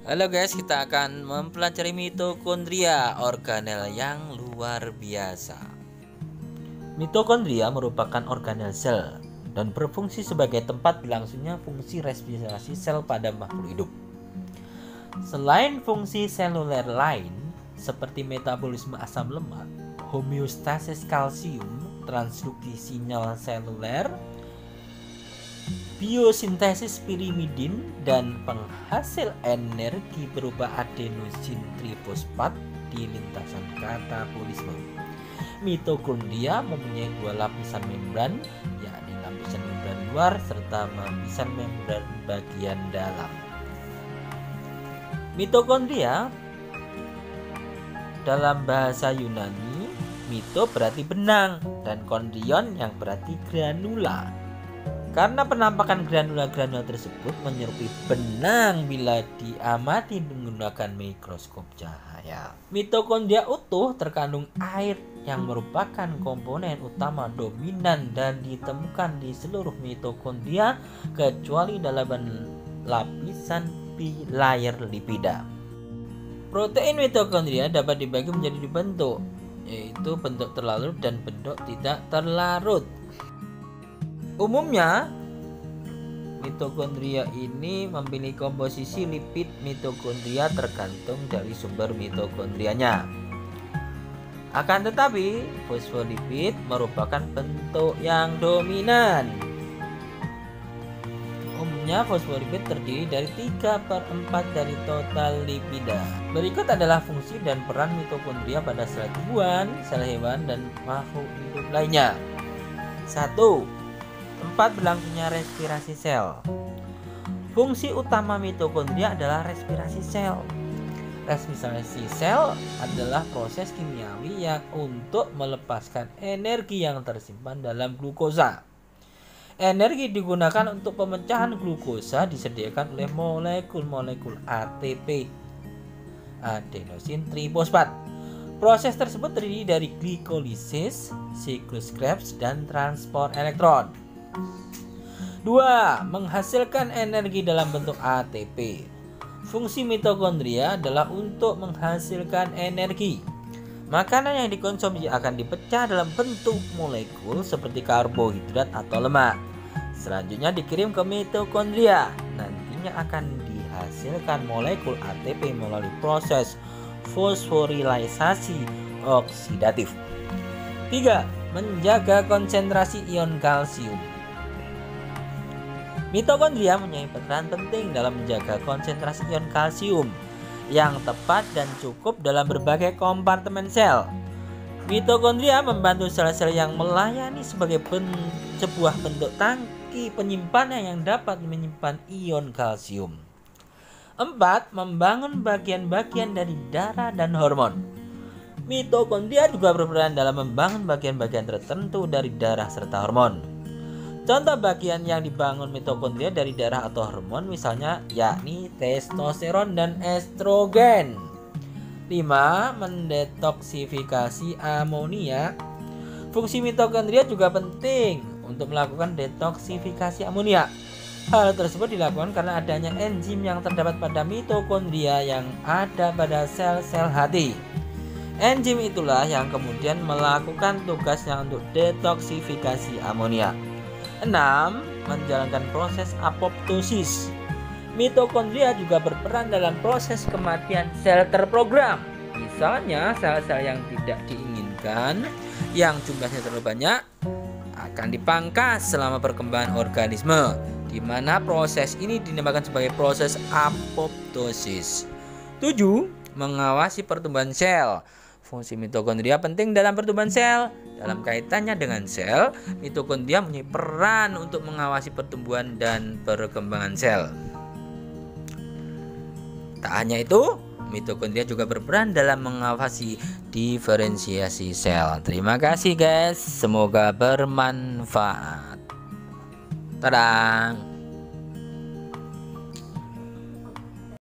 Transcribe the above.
Halo guys, kita akan mempelajari mitokondria, organel yang luar biasa. Mitokondria merupakan organel sel dan berfungsi sebagai tempat berlangsungnya fungsi respirasi sel pada makhluk hidup. Selain fungsi seluler lain seperti metabolisme asam lemak, homeostasis kalsium, transduksi sinyal seluler, biosintesis pirimidin, dan penghasil energi berupa adenosin trifosfat di lintasan katabolisme. Mitokondria mempunyai dua lapisan membran, yakni lapisan membran luar serta lapisan membran bagian dalam. Mitokondria dalam bahasa Yunani, mito berarti benang dan kondrion yang berarti granula. Karena penampakan granula-granula tersebut menyerupai benang bila diamati menggunakan mikroskop cahaya. Mitokondria utuh terkandung air yang merupakan komponen utama dominan dan ditemukan di seluruh mitokondria kecuali dalam lapisan bilayer lipida. Protein mitokondria dapat dibagi menjadi dua bentuk, yaitu bentuk terlarut dan bentuk tidak terlarut. Umumnya, mitokondria ini memiliki komposisi lipid mitokondria tergantung dari sumber mitokondrianya. Akan tetapi, fosfolipid merupakan bentuk yang dominan. Umumnya, fosfolipid terdiri dari 3/4 dari total lipida. Berikut adalah fungsi dan peran mitokondria pada sel tumbuhan, sel hewan, dan makhluk hidup lainnya. 1. Tempat berlangsungnya respirasi sel. Fungsi utama mitokondria adalah respirasi sel. Respirasi sel adalah proses kimiawi yang untuk melepaskan energi yang tersimpan dalam glukosa. Energi digunakan untuk pemecahan glukosa disediakan oleh molekul-molekul ATP, adenosin trifosfat. Proses tersebut terdiri dari glikolisis, siklus Krebs, dan transport elektron. 2. Menghasilkan energi dalam bentuk ATP. Fungsi mitokondria adalah untuk menghasilkan energi. Makanan yang dikonsumsi akan dipecah dalam bentuk molekul seperti karbohidrat atau lemak. Selanjutnya dikirim ke mitokondria. Nantinya akan dihasilkan molekul ATP melalui proses fosforilisasi oksidatif. 3. Menjaga konsentrasi ion kalsium. Mitokondria mempunyai peran penting dalam menjaga konsentrasi ion kalsium yang tepat dan cukup dalam berbagai kompartemen sel. Mitokondria membantu sel-sel yang melayani sebagai sebuah bentuk tangki penyimpanan yang dapat menyimpan ion kalsium. 4. Membangun bagian-bagian dari darah dan hormon. Mitokondria juga berperan dalam membangun bagian-bagian tertentu dari darah serta hormon. Contoh bagian yang dibangun mitokondria dari darah atau hormon misalnya yakni testosteron dan estrogen. 5. Mendetoksifikasi amonia. Fungsi mitokondria juga penting untuk melakukan detoksifikasi amonia. Hal tersebut dilakukan karena adanya enzim yang terdapat pada mitokondria yang ada pada sel-sel hati. Enzim itulah yang kemudian melakukan tugasnya untuk detoksifikasi amonia. 6. Menjalankan proses apoptosis. Mitokondria juga berperan dalam proses kematian sel terprogram. Misalnya sel-sel yang tidak diinginkan yang jumlahnya terlalu banyak akan dipangkas selama perkembangan organisme, di mana proses ini dinamakan sebagai proses apoptosis. 7. Mengawasi pertumbuhan sel. Fungsi mitokondria penting dalam pertumbuhan sel. Dalam kaitannya dengan sel, mitokondria mempunyai peran untuk mengawasi pertumbuhan dan perkembangan sel. Tak hanya itu, mitokondria juga berperan dalam mengawasi diferensiasi sel. Terima kasih guys, semoga bermanfaat. Tadang.